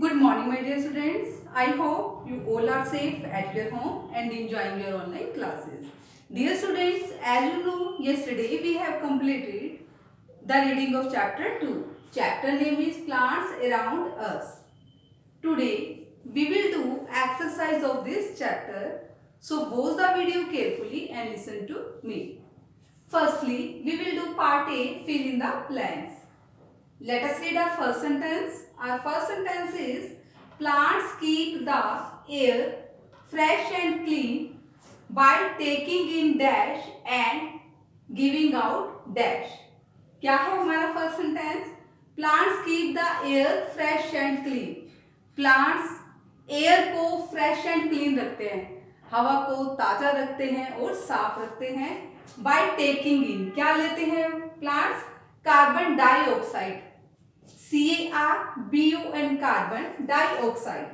Good morning, my dear students. I hope you all are safe at your home and enjoying your online classes. Dear students, as you know, yesterday we have completed the reading of chapter 2. Chapter name is Plants Around Us. Today we will do exercise of this chapter. So watch the video carefully and listen to me. Firstly, we will do part A, fill in the blanks. Let us read our first sentence. Our first sentence is plants keep the air fresh and clean by taking in dash and giving out dash. क्या है हमारा first sentence? Plants keep the air fresh and clean. Plants air को fresh and clean रखते हैं, हवा को ताजा रखते हैं और साफ रखते हैं. बाय टेकिंग इन, क्या लेते हैं plants? Carbon dioxide, CARBON, carbon dioxide,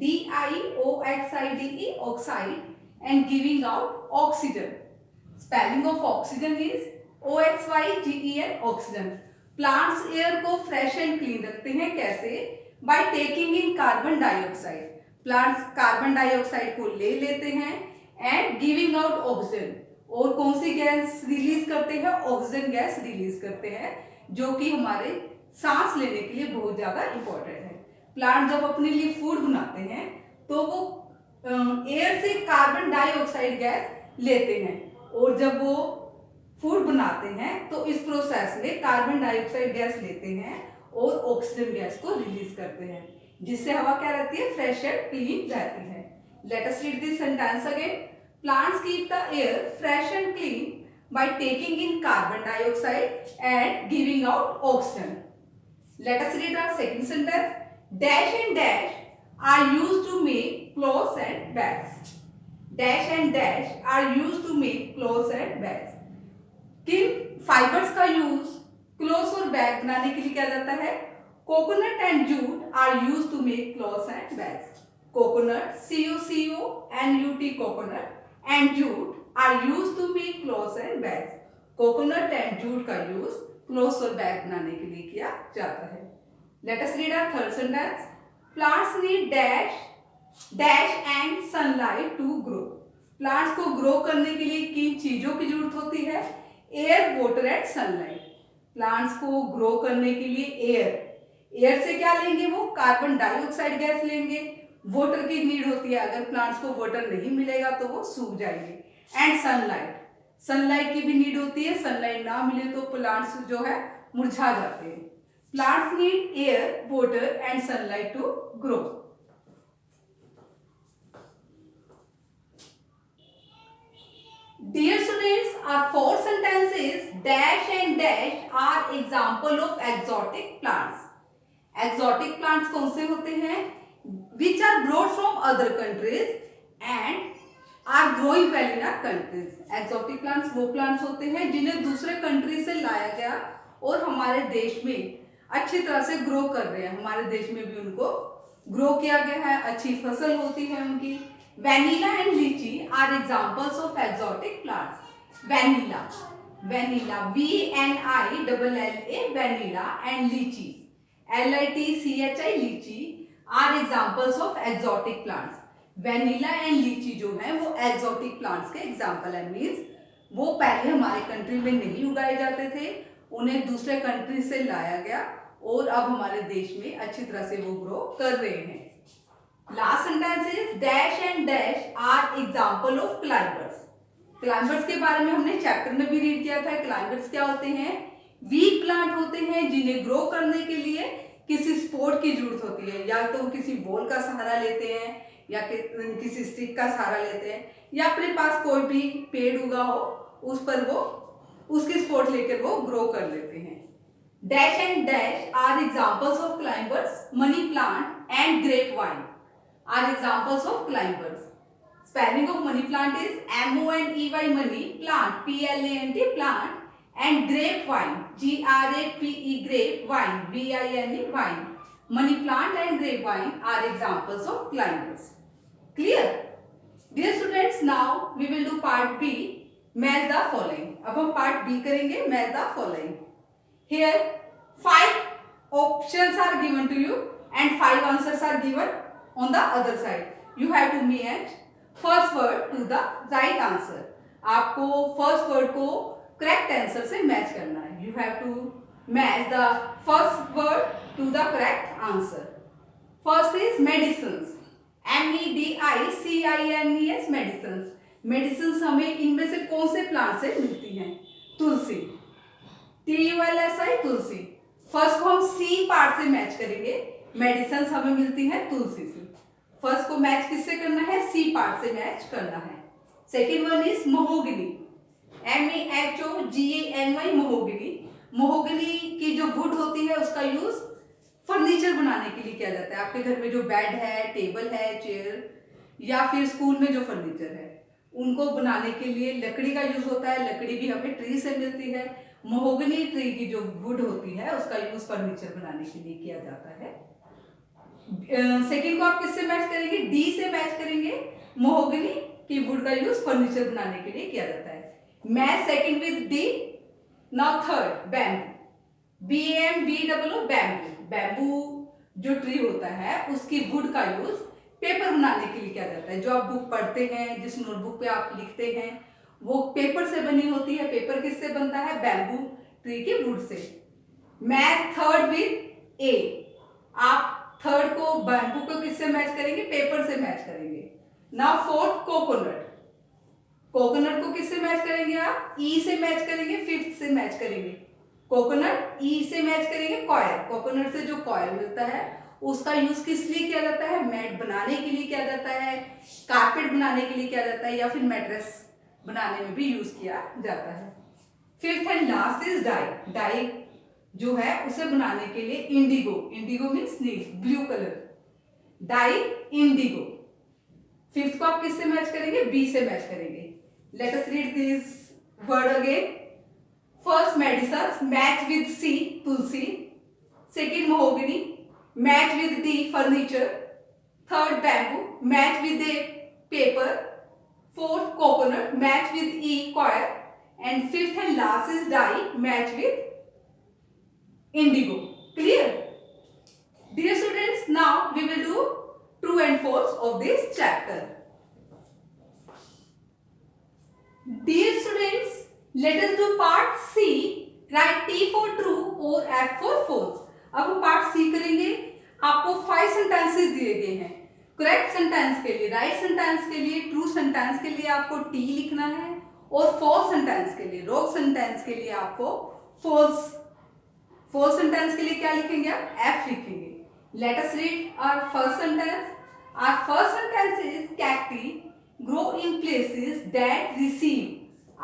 DIOXIDE oxide, and giving out oxygen. Spelling of oxygen is OXYGEN, oxygen. Plants air को फ्रेश एंड क्लीन रखते हैं कैसे? By taking in carbon dioxide. Plants carbon dioxide को ले लेते हैं and giving out oxygen. और कौन सी गैस रिलीज करते हैं? ऑक्सीजन गैस रिलीज करते हैं, जो कि हमारे सांस लेने के लिए बहुत ज्यादा इंपॉर्टेंट है. प्लांट जब अपने लिए फूड बनाते हैं तो वो एयर से कार्बन डाइऑक्साइड गैस लेते हैं, और जब वो फूड बनाते हैं तो इस प्रोसेस में कार्बन डाइऑक्साइड गैस लेते हैं और ऑक्सीजन गैस को रिलीज करते हैं, जिससे हवा क्या रहती है? फ्रेश एंड क्लीन रहती है. Late us read this sentence again. Plants keep the air fresh and clean by taking in carbon dioxide and giving out oxygen. Let us read our second sentence. Dash and dash are used to make clothes and bags. Dash and dash are used to make clothes and bags. किन fibres का use clothes और bag बनाने के लिए किया जाता है? Coconut and jute are use to make clothes and bags. Coconut, COCONUT, coconut, and jute are used to make clothes and bags. Coconut and jute का यूज क्लोथ्स और बैग बनाने के लिए किया जाता है. Let us read our third sentence. Plants need dash and sunlight to grow. Plants को grow करने के लिए किन चीजों की जरूरत होती है? Air, water and sunlight. Plants को ग्रो करने के लिए एयर से क्या लेंगे? वो कार्बन डाइऑक्साइड गैस लेंगे. वाटर की नीड होती है, अगर प्लांट्स को वाटर नहीं मिलेगा तो वो सूख जाएंगे. एंड सनलाइट की भी नीड होती है, सनलाइट ना मिले तो प्लांट्स जो है मुरझा जाते हैं. Plants need air, water and sunlight to grow. Dear students, our four sentences dash and dash are example of exotic plants. Exotic plants कौन से होते हैं? Which are brought from other countries and are growing well in our countries. Exotic plants वो plants होते हैं जिन्हें दूसरे country से लाया गया और हमारे देश में अच्छी तरह से ग्रो कर रहे हैं. हमारे देश में भी उनको ग्रो किया गया है, अच्छी फसल होती है उनकी. Vanilla and litchi are examples of exotic plants. Vanilla, VNILLA, vanilla, and litchi, LITCHI, litchi, are examples of exotic plants. Vanilla and litchi जो है वो एक्सोटिक प्लांट्स के एग्जाम्पल है. मीन्स वो पहले हमारे कंट्री में नहीं उगाए जाते थे, उन्हें दूसरे कंट्री से लाया गया और अब हमारे देश में अच्छी तरह से वो ग्रो कर रहे हैं. Last sentence is dash and dash are example of climbers. Climbers के बारे में हमने चैप्टर में भी रीड किया था. क्लाइंबर्स क्या होते हैं? वीक प्लांट होते हैं जिन्हें ग्रो करने के लिए किसी सपोर्ट की जरूरत होती है. या तो वो किसी वॉल का सहारा लेते हैं या किसी स्टिक का सहारा लेते हैं, या अपने पास कोई भी पेड़ उगा हो उस पर वो उसकी सपोर्ट लेकर वो ग्रो कर लेते हैं. Dash and dash are examples of climbers. Money plant and grape vine are examples of climbers. Spelling of money plant is MONEY, money plant, PLANT, plant, and grape vine, GRAPE, grape vine, VINE, vine. Money plant and grapevine are examples of climbers. Clear? Dear students, now we will do part B. Match the following. अब हम part B करेंगे. Match the following. Here 5 options are given to you and 5 answers are given on the other side. You have to match first word to the right answer. आपको first word को correct answer से match करना है. You have to match the first word to the correct answer. First is medicines. MEDICINES medicines. Medicine हमें इनमें से कौन से प्लांट से मिलती हैं? तुलसी. TULSI तुलसी. फर्स्ट को हम सी पार्ट से मैच करेंगे. मेडिसिन हमें मिलती है तुलसी से. फर्स्ट को मैच किससे करना है? सी पार्ट से मैच करना है. Second one is mahogany. MEHOGANY mahogany. Mahogany की जो वुड होती है उसका यूज फर्नीचर बनाने के लिए किया जाता है. आपके घर में जो बेड है, टेबल है, चेयर या फिर स्कूल में जो फर्नीचर है उनको बनाने के लिए लकड़ी का यूज होता है. लकड़ी भी हमें ट्री से मिलती है. महोगनी ट्री की जो वुड होती है उसका यूज फर्नीचर बनाने के लिए किया जाता है. सेकेंड को आप किससे मैच करेंगे? डी से मैच करेंगे. महोगनी की वुड का यूज फर्नीचर बनाने के लिए किया जाता है. Match second with D. Now third bamboo. BAMBOO bamboo. Bamboo जो ट्री होता है उसकी वुड का यूज पेपर बनाने के लिए किया जाता है. जो आप बुक पढ़ते हैं, जिस नोटबुक पे आप लिखते हैं वो पेपर से बनी होती है. पेपर किससे बनता है? बैम्बू ट्री की वुड से. Match third with A. आप थर्ड को बैम्बू को किससे मैच करेंगे? पेपर से मैच करेंगे. Now fourth coconut. कोकोनट को किससे मैच करेंगे? आप ई से मैच करेंगे. फिफ्थ से मैच करेंगे. कोकोनट ई से मैच करेंगे. कॉयल. कोकोनट से जो कॉयल मिलता है उसका यूज किस लिए किया जाता है? मैट बनाने के लिए किया जाता है, कारपेट बनाने के लिए किया जाता है या फिर मैट्रेस बनाने में भी यूज किया जाता है. Fifth and last is dye. Dye जो है उसे बनाने के लिए इंडिगो. इंडिगो मीन्स नील, blue colour. Dye indigo. Fifth को आप किससे मैच करेंगे? बी से मैच करेंगे. Let us read this word again. First medicine match with C tulsi. Second mahogany match with D furniture. Third bamboo match with A paper. Fourth coconut match with E coir. And fifth and last is die match with indigo. Clear? Dear students, now we will do true and false of this chapter. Dear students, let us do part C. Write T for true or F for false. अब हम part सी करेंगे. आपको 5 sentences दिए गए हैं. Correct sentence के लिए, right sentence के लिए, ट्रू सेंटेंस के लिए आपको टी लिखना है और फॉल्स सेंटेंस के लिए, रॉन्ग सेंटेंस के लिए आपको फॉल्स. फॉल्स सेंटेंस के लिए क्या लिखेंगे? आप एफ लिखेंगे. Let us read our first sentence. Our first sentence is cacti grow in places that receive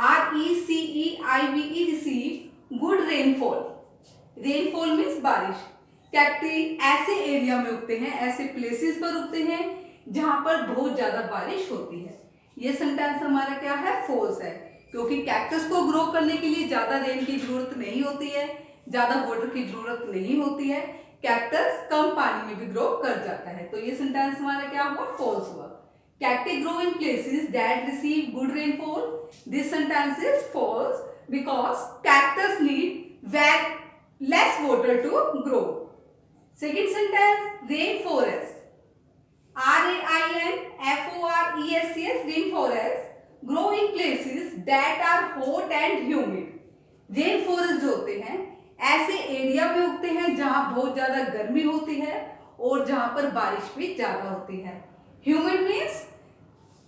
RECEIVE receive good rainfall. Rainfall means बारिश. कैक्टी ऐसे एरिया में उगते हैं, ऐसे प्लेसेस पर उगते हैं जहां पर बहुत ज्यादा बारिश होती है. ये सेंटेंस हमारा क्या है? फॉल्स है. क्योंकि कैक्टस को ग्रो करने के लिए ज्यादा रेन की जरूरत नहीं होती है, ज्यादा वाटर की जरूरत नहीं होती है. कैक्टस कम पानी में भी ग्रो कर जाता है. तो ये सेंटेंस हमारा क्या हुआ? फॉल्स हुआ. Cacti grow in places that receive good rainfall. This sentence is false because cactus need less water to grow. Second sentence rain forest. RAINFOREST rain forest grow in places that are hot and humid. Rain forest जो होते हैं ऐसे area में उगते हैं जहां बहुत ज्यादा गर्मी होती है और जहां पर बारिश भी ज्यादा होती है. ह्यूमिड मीन्स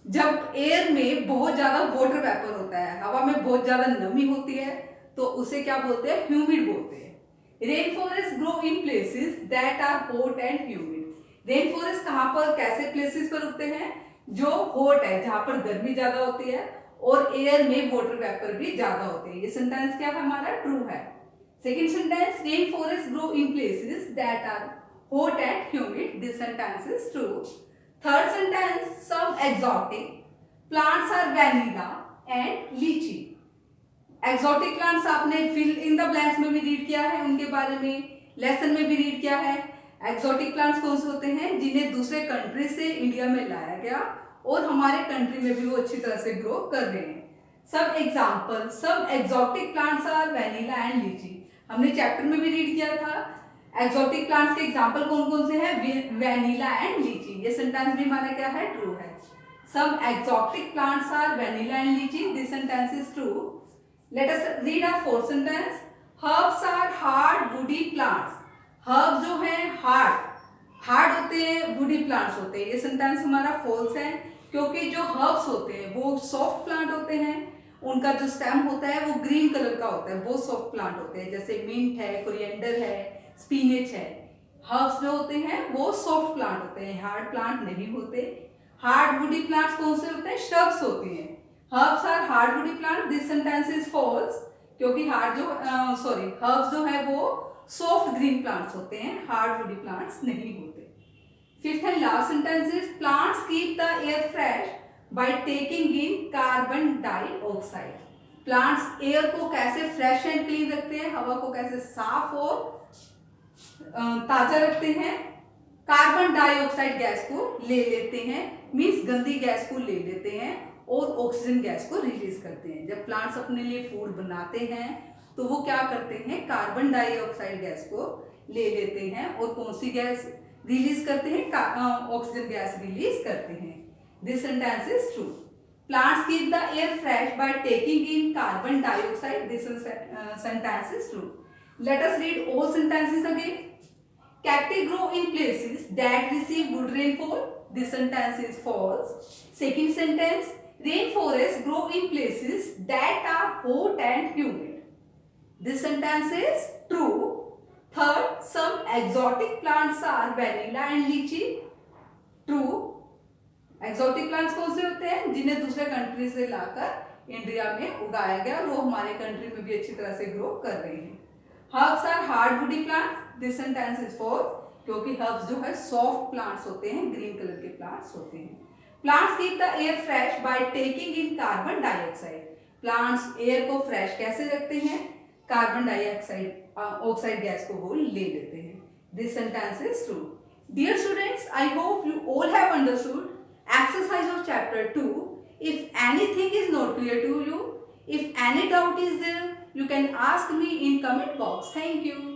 जब एयर में बहुत ज्यादा वाटर वेपर होता है, हवा में बहुत ज्यादा नमी होती है तो उसे क्या बोलते हैं? ह्यूमिड बोलते हैं. Rain forest grow in places that are hot and humid. Rain forest कहां पर, कैसे प्लेसेस पर उगते हैं? जो हॉट है, जहां पर गर्मी ज्यादा होती है और एयर में वाटर वेपर भी ज्यादा होते हैं. ये सेंटेंस क्या हमारा? ट्रू है. Second sentence, rainforests grow in places that are hot and humid. This sentence is true. Third sentence, some exotic plants are vanilla and lychee. Exotic plants आपने fill in the blanks में भी read किया है, उनके बारे में lesson में भी रीड किया है. एक्सोटिक प्लांट्स कौन से होते हैं? जिन्हें दूसरे कंट्री से इंडिया में लाया गया और हमारे कंट्री में भी वो अच्छी तरह से ग्रो कर रहे हैं. सब एग्जाम्पल, सब exotic plants are vanilla and litchi. हमने चैप्टर में भी रीड किया था. एक्सोटिक प्लांट्स के एग्जांपल कौन कौन से हैं? वेनिला एंड लीची। ये सेंटेंस भी हमारा क्या है? ट्रू है। Some exotic plants are vanilla and litchi. This sentence is true. Let us read our fourth sentence. Herbs are hard woody plants. Herbs जो है हार्ड होते हैं, वुडी प्लांट्स होते हैं। ये सेंटेंस हमारा फॉल्स है, क्योंकि जो हर्ब्स होते हैं वो सॉफ्ट प्लांट होते हैं। उनका जो स्टेम होता है वो ग्रीन कलर का होता है, बहुत सॉफ्ट प्लांट होते हैं, जैसे मिंट है, कोरिएंडर है, स्पिनच है। हर्ब्स जो होते हैं वो सॉफ्ट प्लांट होते हैं, हार्ड प्लांट नहीं होते। हार्ड वुडी प्लांट्स कौन से होते हैं? श्रब्स होते हैं। Herbs are hard woody plant. This sentence is false, क्योंकि हर्ब्स जो है वो सॉफ्ट ग्रीन प्लांट्स होते हैं, हार्ड वुडी प्लांट्स नहीं होते। Fifth and last sentence is plants keep the air fresh by taking in carbon dioxide. Plants air को कैसे फ्रेश एंड क्लीन रखते हैं, हवा को कैसे साफ और ताजा रखते हैं? कार्बन डाइऑक्साइड गैस को ले लेते हैं, मीन्स गंदी गैस को ले लेते हैं और ऑक्सीजन गैस को रिलीज करते हैं। जब प्लांट्स अपने लिए फूड बनाते हैं तो वो क्या करते हैं? कार्बन डाइऑक्साइड गैस को ले लेते हैं और कौन सी गैस रिलीज करते हैं? ऑक्सीजन गैस रिलीज करते हैं। This sentence is true. Plants keep the air fresh by taking in carbon dioxide. This sentence is true. Let us read all sentences again. Cacti grow in places that receive good rainfall. This sentence is false. Second sentence, rainforests grow in places that are hot and humid. This sentence is true. Third, some exotic plants are vanilla and lychee. True. Exotic plants कौन से होते हैं? जिन्हें दूसरे country से लाकर India में उगाया गया और वो हमारे कंट्री में भी अच्छी तरह से ग्रो कर रहे हैं। Herbs are hard woody plant. This sentence is false, क्योंकि हर्ब्स जो है सॉफ्ट प्लांट्स होते हैं, ग्रीन कलर के प्लांट्स होते हैं। Plants keep the air fresh by taking in carbon dioxide. Plants air को फ्रेश कैसे रखते हैं? कार्बन डाइऑक्साइड ऑक्साइड गैस को वो ले लेते हैं। This sentence is true. Dear students, I hope you all have understood exercise of chapter 2. If anything is not clear to you, if any doubt is there, you can ask me in comment box. Thank you.